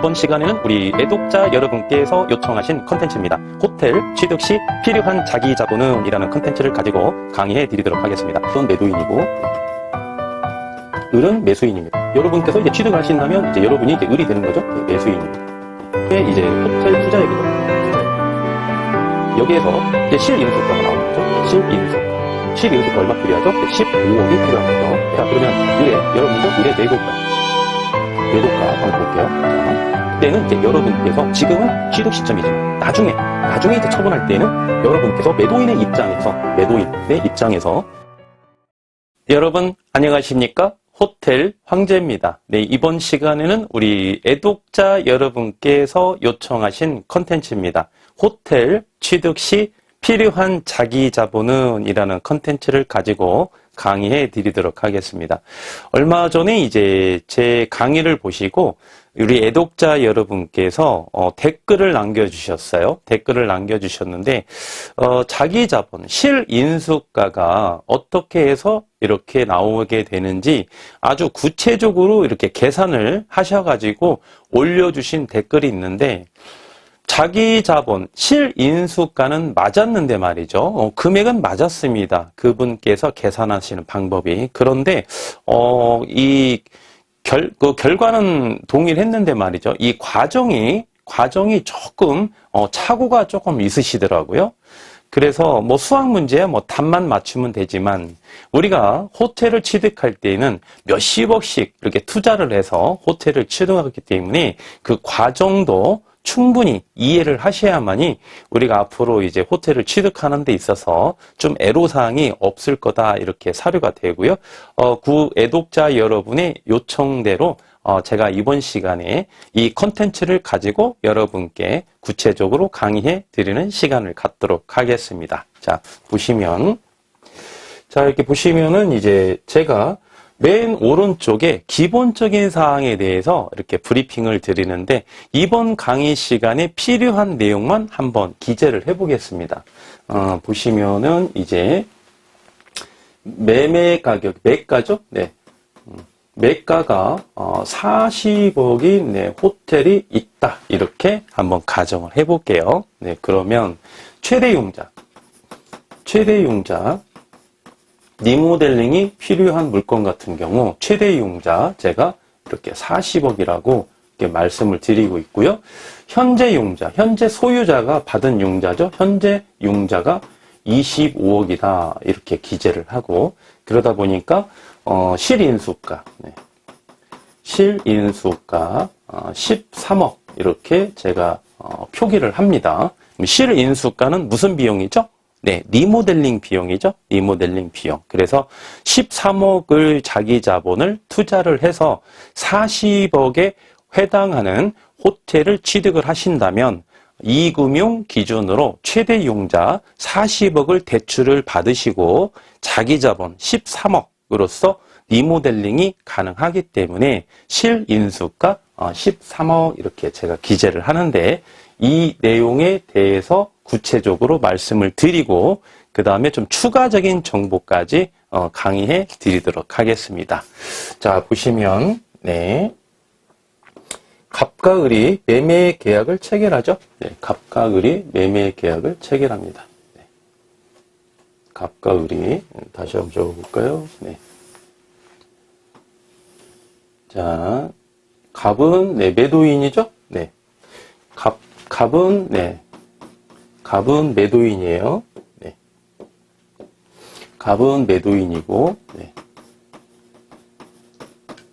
이번 시간에는 우리 애독자 여러분께서 요청하신 컨텐츠입니다. 호텔 취득 시 필요한 자기 자본은 이라는 컨텐츠를 가지고 강의해 드리도록 하겠습니다. 은 매도인이고 을은 매수인입니다. 여러분께서 이제 취득을 하신다면 이제 여러분이 이제 을이 되는 거죠. 매수인입니다. 이게 이제 호텔 투자액이죠. 여기에서 이제 실인수가가 나오는 거죠. 실인수가. 실인수가 얼마 필요하죠? 15억이 필요한 거죠. 자, 그러면 을에, 여러분도 을의 매도가 한번 볼게요. 자, 그때는 이제 여러분께서 지금은 취득 시점이지만 나중에 이제 처분할 때는 여러분께서 매도인의 입장에서 여러분 안녕하십니까? 호텔 황제입니다. 네, 이번 시간에는 우리 애독자 여러분께서 요청하신 컨텐츠입니다. 호텔 취득 시 필요한 자기 자본은 이라는 컨텐츠를 가지고 강의해 드리도록 하겠습니다. 얼마 전에 이제 제 강의를 보시고 우리 애독자 여러분께서 댓글을 남겨주셨어요. 댓글을 남겨주셨는데 자기 자본, 실인수가가 어떻게 해서 이렇게 나오게 되는지 아주 구체적으로 이렇게 계산을 하셔가지고 올려주신 댓글이 있는데 자기 자본, 실인수가는 맞았는데 말이죠. 금액은 맞았습니다. 그분께서 계산하시는 방법이. 그런데, 결과는 동일했는데 말이죠. 이 과정이 조금, 착오가 조금 있으시더라고요. 그래서 뭐 수학 문제야 뭐 답만 맞추면 되지만 우리가 호텔을 취득할 때에는 몇십억씩 이렇게 투자를 해서 호텔을 취득하기 때문에 그 과정도 충분히 이해를 하셔야만이 우리가 앞으로 이제 호텔을 취득하는 데 있어서 좀 애로사항이 없을 거다 이렇게 사료가 되고요. 애독자 여러분의 요청대로 제가 이번 시간에 이 컨텐츠를 가지고 여러분께 구체적으로 강의해 드리는 시간을 갖도록 하겠습니다. 자, 이렇게 보시면은 이제 제가 맨 오른쪽에 기본적인 사항에 대해서 이렇게 브리핑을 드리는데 이번 강의 시간에 필요한 내용만 한번 기재를 해보겠습니다. 보시면은 이제 매매 가격, 매가죠? 네. 매가가 40억인 네, 호텔이 있다. 이렇게 한번 가정을 해볼게요. 네, 그러면 최대융자 리모델링이 필요한 물건 같은 경우 최대융자 제가 이렇게 40억이라고 이렇게 말씀을 드리고 있고요. 현재 소유자가 받은 융자죠. 현재 융자가 25억이다. 이렇게 기재를 하고 그러다 보니까 실인수가 13억 이렇게 제가 표기를 합니다. 실인수가는 무슨 비용이죠? 네, 리모델링 비용이죠. 리모델링 비용. 그래서 13억을 자기 자본을 투자를 해서 40억에 해당하는 호텔을 취득을 하신다면 이금융 기준으로 최대융자 40억을 대출을 받으시고 자기 자본 13억으로서 리모델링이 가능하기 때문에 실인수가 13억 이렇게 제가 기재를 하는데 이 내용에 대해서 구체적으로 말씀을 드리고 그 다음에 좀 추가적인 정보까지 강의해 드리도록 하겠습니다. 자, 보시면 네, 갑과 을이 매매 계약을 체결하죠. 네, 갑과 을이 매매 계약을 체결합니다. 네. 갑과 을이 다시 한번 적어볼까요? 네. 자, 갑은 네, 매도인이죠. 네. 갑은 매도인이에요. 네. 갑은 매도인이고, 네.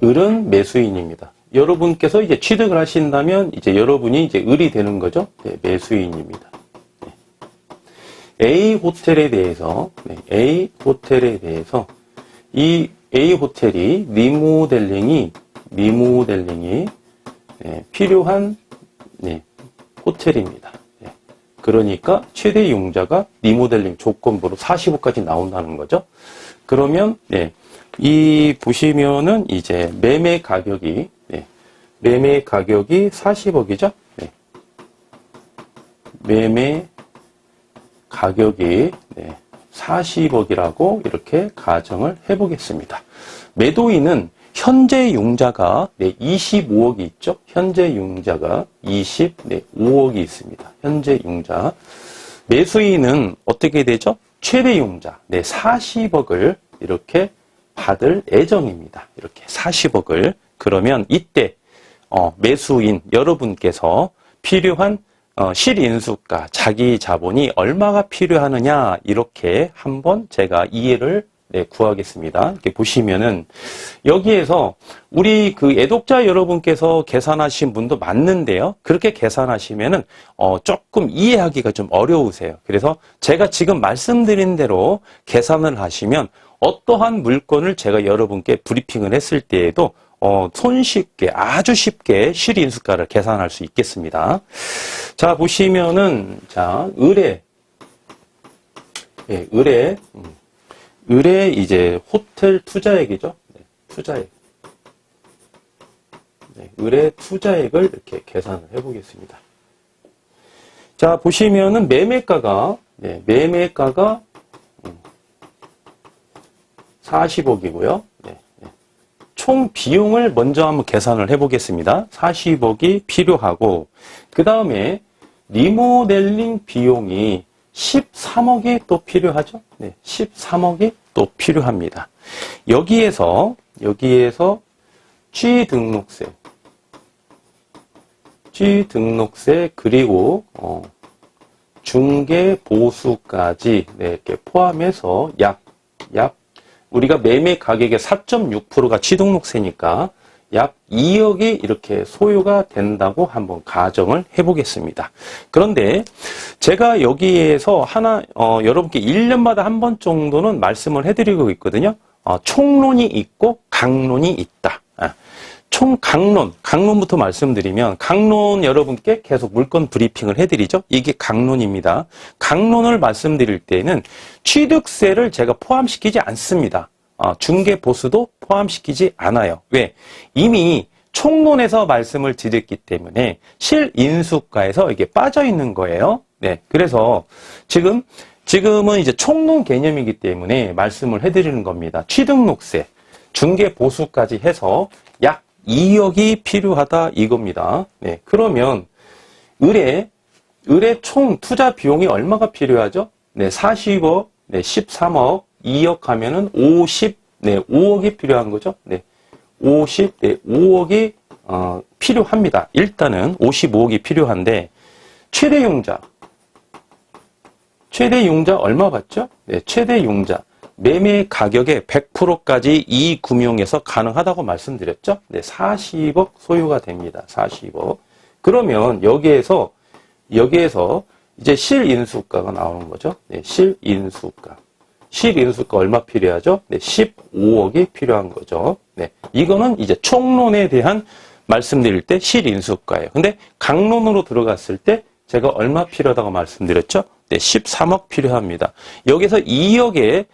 을은 매수인입니다. 여러분께서 이제 취득을 하신다면, 이제 여러분이 이제 을이 되는 거죠. 네, 매수인입니다. 네. A 호텔에 대해서, 이 A 호텔이 리모델링이 필요한, 호텔입니다. 그러니까 최대융자가 리모델링 조건부로 40억까지 나온다는 거죠. 그러면 이 보시면은 이제 매매 가격이 40억이죠. 매매 가격이 40억이라고 이렇게 가정을 해보겠습니다. 매도인은 현재 융자가 25억이 있죠. 현재 융자가 25억이 있습니다. 현재 융자. 매수인은 어떻게 되죠? 최대 융자 40억을 이렇게 받을 예정입니다. 이렇게 40억을. 그러면 이때 매수인 여러분께서 필요한 실인수가, 자기 자본이 얼마가 필요하느냐, 이렇게 한번 제가 이해를 구하겠습니다. 이렇게 보시면은 여기에서 우리 그 애독자 여러분께서 계산하신 분도 맞는데요. 그렇게 계산하시면은 조금 이해하기가 좀 어려우세요. 그래서 제가 지금 말씀드린 대로 계산을 하시면 어떠한 물건을 제가 여러분께 브리핑을 했을 때에도 손쉽게, 아주 쉽게 실인수가를 계산할 수 있겠습니다. 자, 보시면은, 자, 의뢰 이제 호텔 투자액이죠. 투자액. 의뢰 투자액을 이렇게 계산을 해보겠습니다. 자, 보시면은 매매가가 40억이고요. 총 비용을 먼저 한번 계산을 해보겠습니다. 40억이 필요하고, 그 다음에 리모델링 비용이 13억이 또 필요하죠. 13억이 또 필요합니다. 여기에서 취등록세 그리고 중개 보수까지 이렇게 포함해서 약 우리가 매매 가격의 4.6%가 취등록세니까 약 2억이 이렇게 소요가 된다고 한번 가정을 해보겠습니다. 그런데 제가 여기에서 여러분께 1년마다 한 번 정도는 말씀을 해드리고 있거든요. 총론이 있고 강론이 있다. 강론부터 말씀드리면, 강론 여러분께 계속 물건 브리핑을 해드리죠. 이게 강론입니다. 강론을 말씀드릴 때는 취득세를 제가 포함시키지 않습니다. 중개보수도 포함시키지 않아요. 왜? 이미 총론에서 말씀을 드렸기 때문에 실인수가에서 이게 빠져 있는 거예요. 그래서 지금은 이제 총론 개념이기 때문에 말씀을 해드리는 겁니다. 취등록세, 중개보수까지 해서 약 2억이 필요하다 이겁니다. 그러면 의뢰 총 투자 비용이 얼마가 필요하죠? 40억, 13억, 2억 하면은 5억이 필요한 거죠. 5억이 필요합니다. 일단은 55억이 필요한데, 최대 융자 얼마 받죠? 최대 융자 매매 가격의 100%까지 이금융에서 가능하다고 말씀드렸죠? 40억 소요가 됩니다. 40억. 그러면 여기에서 이제 실인수가가 나오는 거죠. 실인수가 얼마 필요하죠? 15억이 필요한 거죠. 이거는 이제 총론에 대한 말씀드릴 때 실인수가예요. 근데 강론으로 들어갔을 때 제가 얼마 필요하다고 말씀드렸죠? 13억 필요합니다. 여기서 2억의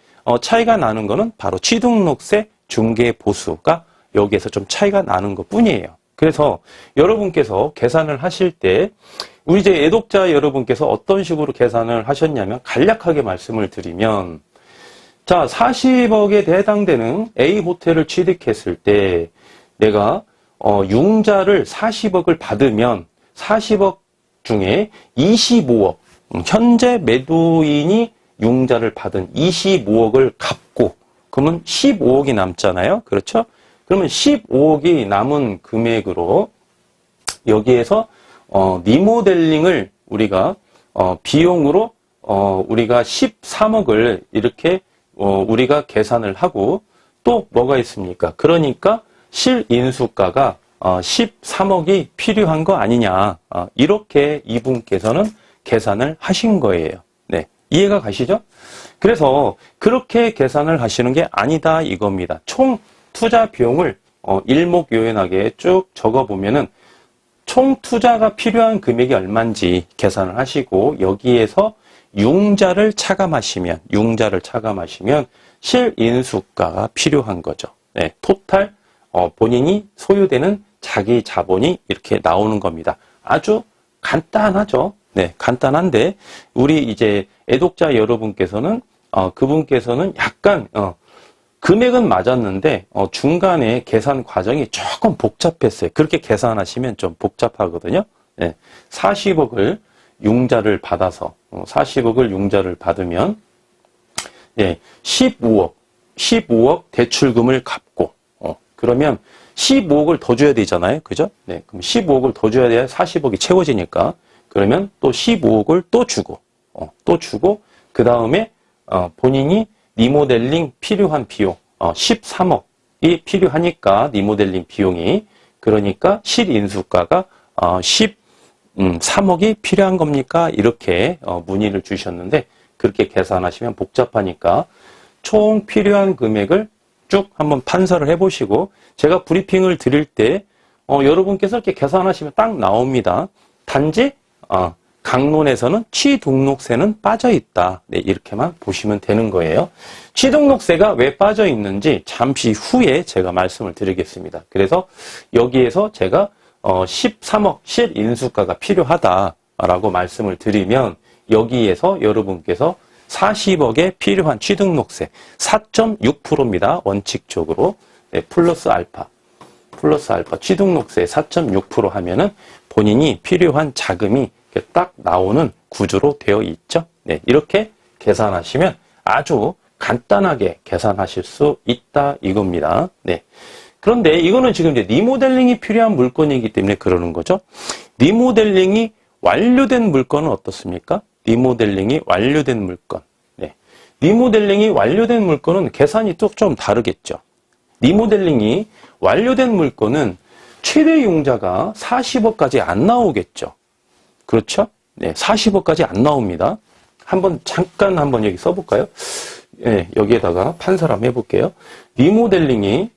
차이가 나는 거는 바로 취등록세, 중개보수가 여기에서 좀 차이가 나는 것 뿐이에요. 그래서 여러분께서 계산을 하실 때, 우리 이제 애독자 여러분께서 어떤 식으로 계산을 하셨냐면, 간략하게 말씀을 드리면, 자, 40억에 해당되는 A 호텔을 취득했을 때 내가 융자를 40억을 받으면 40억 중에 25억, 현재 매도인이 융자를 받은 25억을 갚고, 그러면 15억이 남잖아요. 그렇죠? 그러면 15억이 남은 금액으로 여기에서 리모델링을 우리가 비용으로 우리가 13억을 이렇게 우리가 계산을 하고, 또 뭐가 있습니까? 그러니까 실인수가가 13억이 필요한 거 아니냐, 이렇게 이분께서는 계산을 하신 거예요. 이해가 가시죠? 그래서 그렇게 계산을 하시는 게 아니다 이겁니다. 총 투자 비용을 일목요연하게 쭉 적어보면은 총 투자가 필요한 금액이 얼마인지 계산을 하시고, 여기에서 융자를 차감하시면 실인수가가 필요한 거죠. 토탈 본인이 소유되는 자기 자본이 이렇게 나오는 겁니다. 아주 간단하죠. 간단한데 우리 이제 애독자 여러분께서는 그분께서는 약간 금액은 맞았는데 중간에 계산 과정이 조금 복잡했어요. 그렇게 계산하시면 좀 복잡하거든요. 네, 40억을 융자를 받아서 40억을 융자를 받으면 15억 대출금을 갚고 그러면 15억을 더 줘야 되잖아요. 그죠? 네, 그럼 15억을 더 줘야 돼야 40억이 채워지니까 그러면 또 15억을 또 주고 그 다음에 본인이 리모델링 필요한 비용 13억이 필요하니까 리모델링 비용이 그러니까 실인수가가 13억이 필요한 겁니까? 이렇게 문의를 주셨는데 그렇게 계산하시면 복잡하니까 총 필요한 금액을 쭉 한번 판서를 해보시고 제가 브리핑을 드릴 때 여러분께서 이렇게 계산하시면 딱 나옵니다. 단지 강론에서는 취등록세는 빠져 있다. 네, 이렇게만 보시면 되는 거예요. 취등록세가 왜 빠져 있는지 잠시 후에 제가 말씀을 드리겠습니다. 그래서 여기에서 제가 13억 실인수가가 필요하다라고 말씀을 드리면 여기에서 여러분께서 40억에 필요한 취등록세 4.6%입니다. 원칙적으로 플러스 알파 취등록세 4.6% 하면은 본인이 필요한 자금이 딱 나오는 구조로 되어 있죠. 네, 이렇게 계산하시면 아주 간단하게 계산하실 수 있다 이겁니다. 네. 그런데 이거는 지금 이제 리모델링이 필요한 물건이기 때문에 그러는 거죠. 리모델링이 완료된 물건은 어떻습니까? 리모델링이 완료된 물건. 네. 리모델링이 완료된 물건은 계산이 또 좀 다르겠죠. 리모델링이 완료된 물건은 최대 융자가 40억까지 안 나오겠죠. 그렇죠? 네, 40억까지 안 나옵니다. 잠깐 여기 써볼까요? 네, 여기에다가 판서를 한번 해볼게요. 리모델링이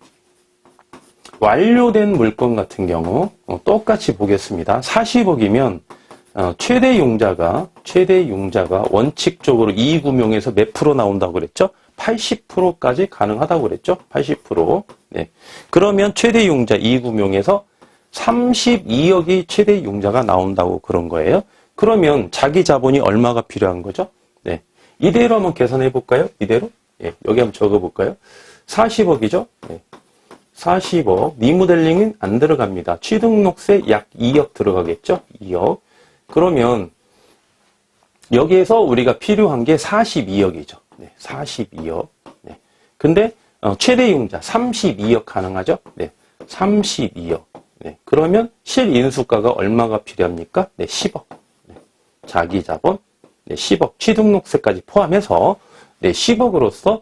완료된 물건 같은 경우 똑같이 보겠습니다. 40억이면 최대 융자가 원칙적으로 이익금융에서 몇 프로 나온다고 그랬죠? 80%까지 가능하다고 그랬죠? 80%. 네. 그러면 최대 융자 이익금융에서 32억이 최대 융자가 나온다고 그런 거예요. 그러면 자기 자본이 얼마가 필요한 거죠? 네. 이대로 한번 계산해 볼까요? 이대로? 네. 여기 한번 적어 볼까요? 40억이죠? 네. 40억. 리모델링은 안 들어갑니다. 취등록세 약 2억 들어가겠죠? 2억. 그러면 여기에서 우리가 필요한 게 42억이죠. 네. 42억. 네. 근데 최대 융자 32억 가능하죠? 네. 32억. 네. 그러면 실인수가가 얼마가 필요합니까? 네. 10억. 네. 자기 자본 네. 10억. 취등록세까지 포함해서 네. 10억으로서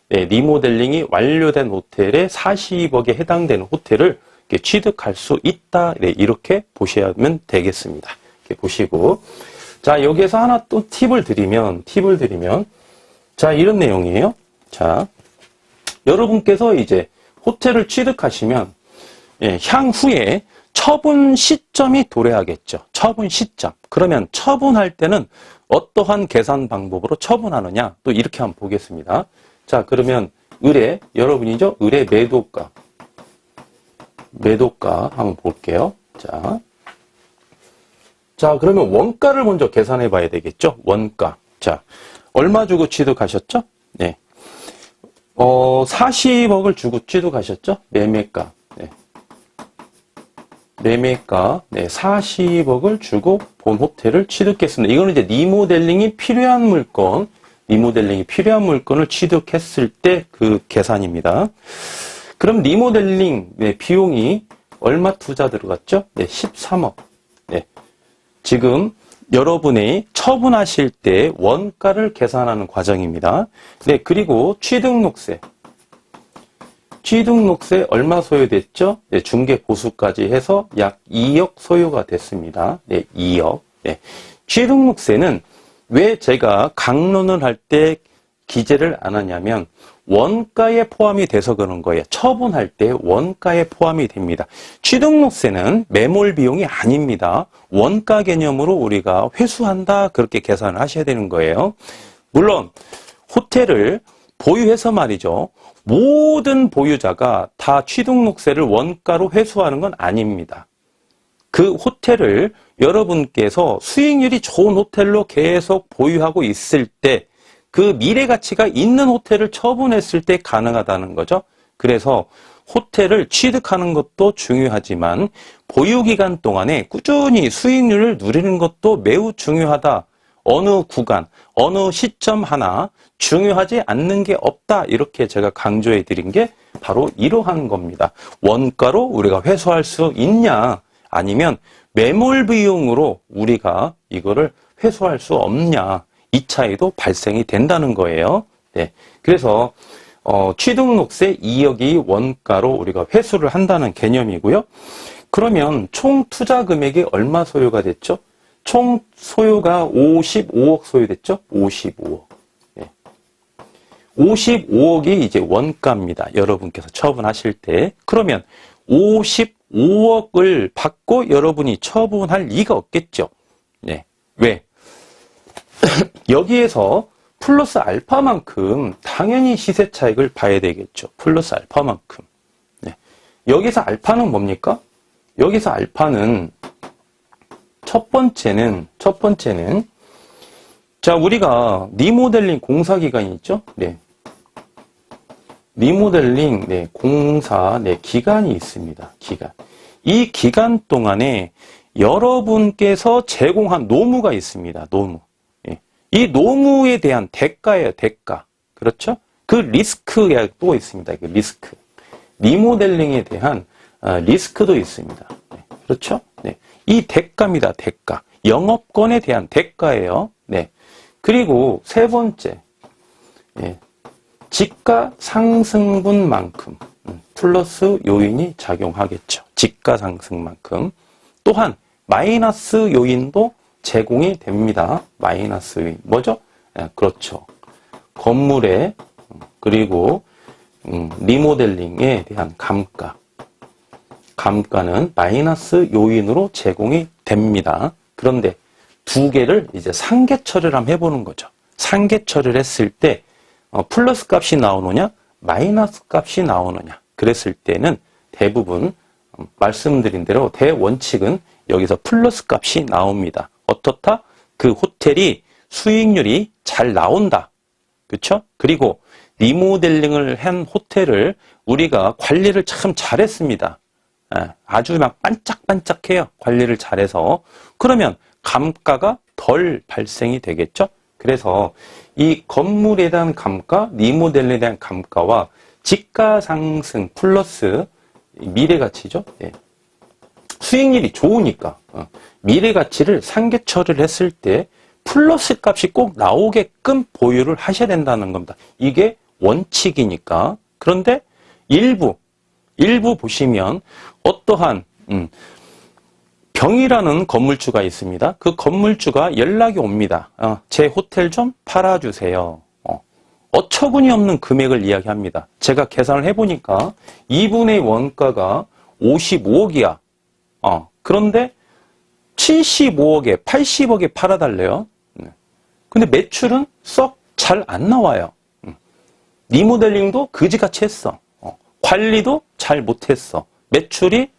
네. 리모델링이 완료된 호텔에 40억에 해당되는 호텔을 이렇게 취득할 수 있다. 네. 이렇게 보시면 되겠습니다. 이렇게 보시고 자, 여기에서 하나 또 팁을 드리면 자, 이런 내용이에요. 자, 여러분께서 이제 호텔을 취득하시면 향후에 처분 시점이 도래하겠죠. 처분 시점. 그러면 처분할 때는 어떠한 계산 방법으로 처분하느냐? 또 이렇게 한번 보겠습니다. 자, 그러면 의뢰, 여러분이죠? 의뢰 매도가 한번 볼게요. 자, 그러면 원가를 먼저 계산해 봐야 되겠죠? 원가. 자, 얼마 주고 취득하셨죠? 네. 40억을 주고 취득하셨죠? 매매가. 네. 매매가. 네. 40억을 주고 본 호텔을 취득했습니다. 이거는 이제 리모델링이 필요한 물건을 취득했을 때 그 계산입니다. 그럼 리모델링 네, 비용이 얼마 투자 들어갔죠? 네. 13억. 네. 지금 여러분이 처분하실 때 원가를 계산하는 과정입니다. 네, 그리고 취등록세 얼마 소요됐죠? 네, 중개 보수까지 해서 약 2억 소요가 됐습니다. 네, 2억. 네. 취등록세는 왜 제가 강론을 할 때 기재를 안 하냐면 원가에 포함이 돼서 그런 거예요. 처분할 때 원가에 포함이 됩니다. 취등록세는 매몰 비용이 아닙니다. 원가 개념으로 우리가 회수한다 그렇게 계산을 하셔야 되는 거예요. 물론 호텔을 보유해서 말이죠. 모든 보유자가 다 취등록세를 원가로 회수하는 건 아닙니다. 그 호텔을 여러분께서 수익률이 좋은 호텔로 계속 보유하고 있을 때 그 미래 가치가 있는 호텔을 처분했을 때 가능하다는 거죠. 그래서 호텔을 취득하는 것도 중요하지만 보유기간 동안에 꾸준히 수익률을 누리는 것도 매우 중요하다. 어느 구간, 어느 시점 하나 중요하지 않는 게 없다. 이렇게 제가 강조해 드린 게 바로 이러한 겁니다. 원가로 우리가 회수할 수 있냐, 아니면 매몰 비용으로 우리가 이거를 회수할 수 없냐, 이 차이도 발생이 된다는 거예요. 네. 그래서 취득록세 2억이 원가로 우리가 회수를 한다는 개념이고요. 그러면 총 투자 금액이 얼마 소요가 됐죠? 총 소요가 55억 소요됐죠? 55억. 네. 55억이 이제 원가입니다. 여러분께서 처분하실 때. 그러면 55억을 받고 여러분이 처분할 리가 없겠죠? 네. 왜? 여기에서 플러스 알파만큼 당연히 시세 차익을 봐야 되겠죠. 플러스 알파만큼. 네. 여기서 알파는 뭡니까? 여기서 알파는 첫 번째는 자, 우리가 리모델링 공사 기간이 있죠? 네. 리모델링 공사 기간이 있습니다. 기간. 이 기간 동안에 여러분께서 제공한 노무가 있습니다. 노무. 이 노무에 대한 대가예요, 대가. 그렇죠? 그 리스크가 또 있습니다. 그 리스크. 리모델링에 대한 리스크도 있습니다. 네, 그렇죠? 네. 이 대가입니다, 대가. 영업권에 대한 대가예요. 네. 그리고 세 번째. 네. 지가 상승분만큼 플러스 요인이 작용하겠죠. 지가 상승만큼. 또한 마이너스 요인도 제공이 됩니다. 마이너스 요인. 뭐죠? 네, 그렇죠. 건물에 그리고 리모델링에 대한 감가. 감가는 마이너스 요인으로 제공이 됩니다. 그런데 두 개를 이제 상계 처리를 한번 해보는 거죠. 상계 처리를 했을 때 플러스 값이 나오느냐, 마이너스 값이 나오느냐. 그랬을 때는 대부분 말씀드린 대로 대원칙은 여기서 플러스 값이 나옵니다. 어떻다? 그 호텔이 수익률이 잘 나온다. 그렇죠? 그리고 리모델링을 한 호텔을 우리가 관리를 참 잘했습니다. 아주 막 반짝반짝해요. 관리를 잘해서. 그러면 감가가 덜 발생이 되겠죠? 그래서 이 건물에 대한 감가, 리모델링에 대한 감가와 지가 상승 플러스 미래 가치죠. 예. 수익률이 좋으니까 미래 가치를 상계 처리를 했을 때 플러스 값이 꼭 나오게끔 보유를 하셔야 된다는 겁니다. 이게 원칙이니까. 그런데 일부 보시면 어떠한 병이라는 건물주가 있습니다. 그 건물주가 연락이 옵니다. 제 호텔 좀 팔아주세요. 어처구니 없는 금액을 이야기합니다. 제가 계산을 해보니까 2분의 원가가 55억이야. 그런데 75억에 80억에 팔아달래요. 근데 매출은 썩 잘 안 나와요. 리모델링도 그지같이 했어. 관리도 잘 못했어. 매출이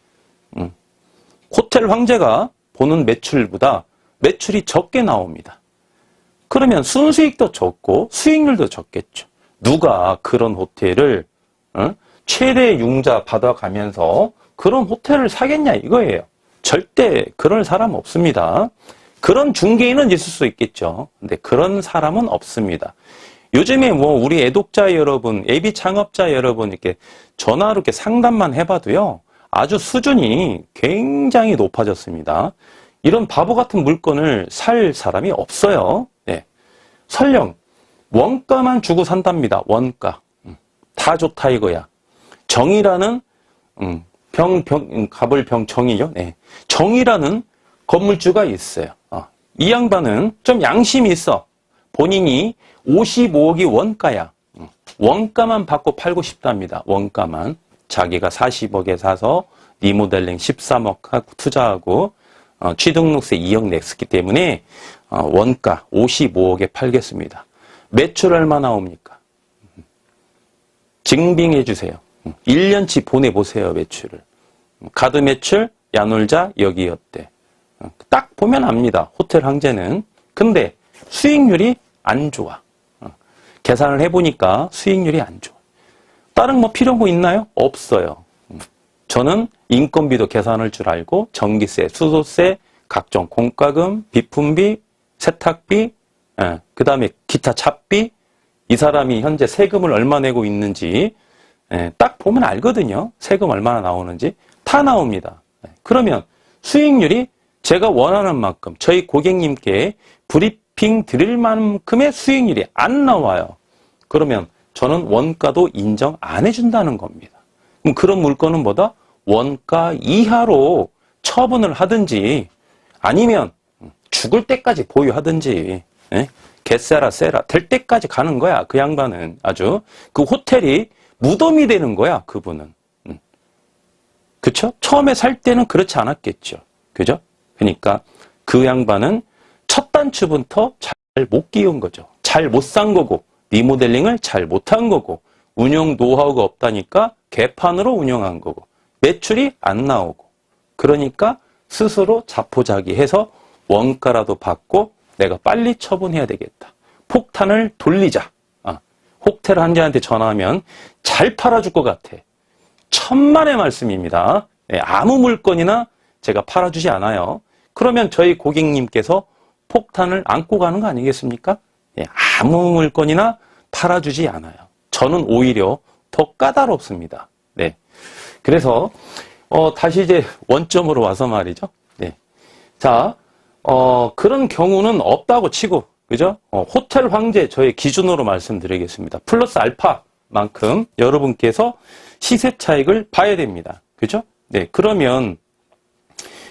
호텔 황제가 보는 매출보다 매출이 적게 나옵니다. 그러면 순수익도 적고 수익률도 적겠죠. 누가 그런 호텔을 최대 융자 받아가면서 그런 호텔을 사겠냐 이거예요. 절대 그럴 사람 없습니다. 그런 중개인은 있을 수 있겠죠. 근데 그런 사람은 없습니다. 요즘에 우리 애독자 여러분, 예비 창업자 여러분 이렇게 전화로 이렇게 상담만 해봐도요. 아주 수준이 굉장히 높아졌습니다. 이런 바보 같은 물건을 살 사람이 없어요. 네. 설령 원가만 주고 산답니다. 원가. 다 좋다 이거야. 정이라는 갑을병 정이죠. 네. 정이라는 건물주가 있어요. 이 양반은 좀 양심이 있어. 본인이 55억이 원가야. 원가만 받고 팔고 싶답니다. 원가만. 자기가 40억에 사서 리모델링 13억 하고 투자하고 취득록세 2억 냈기 때문에 원가 55억에 팔겠습니다. 매출 얼마 나옵니까? 증빙해 주세요. 1년치 보내보세요. 매출을. 가드 매출 야놀자 여기였대. 딱 보면 압니다. 호텔 황제는. 근데 수익률이 안 좋아. 계산을 해보니까 수익률이 안 좋아요. 다른 뭐 필요한 거 있나요? 없어요. 저는 인건비도 계산할 줄 알고 전기세, 수도세, 각종 공과금, 비품비, 세탁비, 그 다음에 기타 차비, 이 사람이 현재 세금을 얼마 내고 있는지 딱 보면 알거든요. 세금 얼마나 나오는지 다 나옵니다. 그러면 수익률이 제가 원하는 만큼 저희 고객님께 브리핑 드릴 만큼의 수익률이 안 나와요. 그러면 저는 원가도 인정 안 해준다는 겁니다. 그럼 그런 물건은 뭐다? 원가 이하로 처분을 하든지 아니면 죽을 때까지 보유하든지 개세라 세라 될 때까지 가는 거야. 그 양반은 아주 그 호텔이 무덤이 되는 거야. 그분은. 그쵸? 처음에 살 때는 그렇지 않았겠죠. 그죠? 그러니까 그 양반은 첫 단추부터 잘 못 끼운 거죠. 잘 못 산 거고 리모델링을 잘 못한 거고 운영 노하우가 없다니까 개판으로 운영한 거고 매출이 안 나오고 그러니까 스스로 자포자기해서 원가라도 받고 내가 빨리 처분해야 되겠다. 폭탄을 돌리자. 호텔 환자한테 전화하면 잘 팔아줄 것 같아. 천만의 말씀입니다. 아무 물건이나 제가 팔아주지 않아요. 그러면 저희 고객님께서 폭탄을 안고 가는 거 아니겠습니까? 아무 물건이나 팔아주지 않아요. 저는 오히려 더 까다롭습니다. 네. 그래서 다시 이제 원점으로 와서 말이죠. 네. 자, 그런 경우는 없다고 치고, 그죠? 호텔 황제 저의 기준으로 말씀드리겠습니다. 플러스 알파만큼 여러분께서 시세 차익을 봐야 됩니다. 그죠? 네. 그러면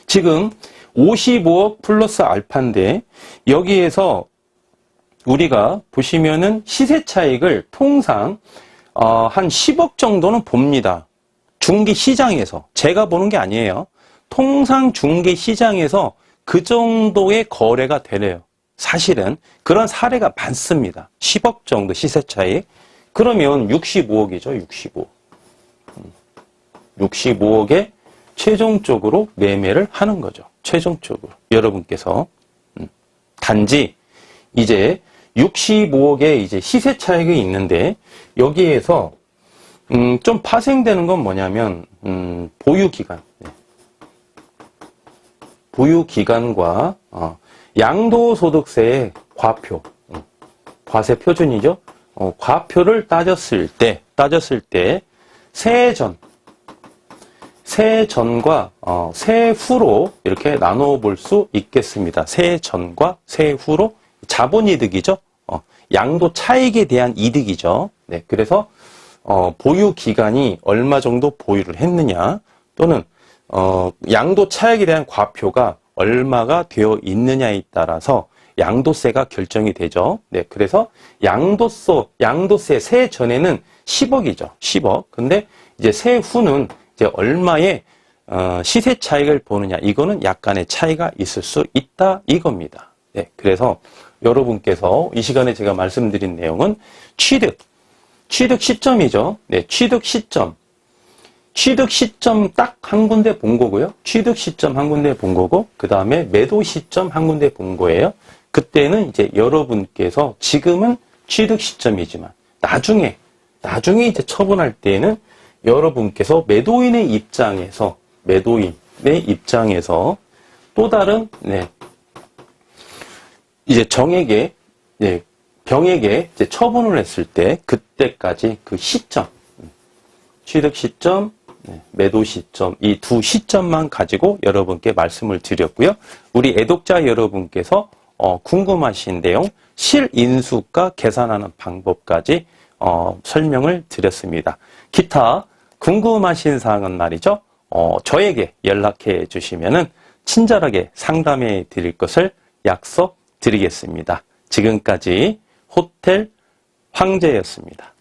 지금 55억 플러스 알파인데 여기에서 우리가 보시면은 시세 차익을 통상 한 10억 정도는 봅니다. 중개 시장에서 제가 보는 게 아니에요. 통상 중개 시장에서 그 정도의 거래가 되래요. 사실은 그런 사례가 많습니다. 10억 정도 시세 차익. 그러면 65억이죠. 65. 65억에 최종적으로 매매를 하는 거죠. 최종적으로 여러분께서 단지 이제 65억의 이제 시세 차익이 있는데 여기에서 좀 파생되는 건 뭐냐면 보유 기간, 보유 기간과 양도소득세의 과표, 과세 표준이죠. 과표를 따졌을 때 세해 전과 세해 후로 이렇게 나눠 볼 수 있겠습니다. 세해 전과 세해 후로 자본이득이죠. 양도 차익에 대한 이득이죠. 네, 그래서 보유 기간이 얼마 정도 보유를 했느냐 또는 양도 차익에 대한 과표가 얼마가 되어 있느냐에 따라서 양도세가 결정이 되죠. 네, 그래서 양도세 세해 전에는 10억이죠. 10억. 근데 이제 세해 후는 이제 얼마의 시세 차익을 보느냐, 이거는 약간의 차이가 있을 수 있다 이겁니다. 네, 그래서 여러분께서 이 시간에 제가 말씀드린 내용은 취득 시점이죠. 네, 취득 시점 딱 한 군데 본 거고요. 취득 시점 한 군데 본 거고, 그 다음에 매도 시점 한 군데 본 거예요. 그때는 이제 여러분께서 지금은 취득 시점이지만 나중에 이제 처분할 때에는 여러분께서 매도인의 입장에서 또 다른 이제 병에게 이제 처분을 했을 때 그때까지 그 시점, 취득 시점, 매도 시점, 이 두 시점만 가지고 여러분께 말씀을 드렸고요. 우리 애독자 여러분께서 궁금하신 내용, 실인수가 계산하는 방법까지 설명을 드렸습니다. 기타 궁금하신 사항은 말이죠. 저에게 연락해 주시면은 친절하게 상담해 드릴 것을 약속드리겠습니다. 지금까지 호텔 황제였습니다.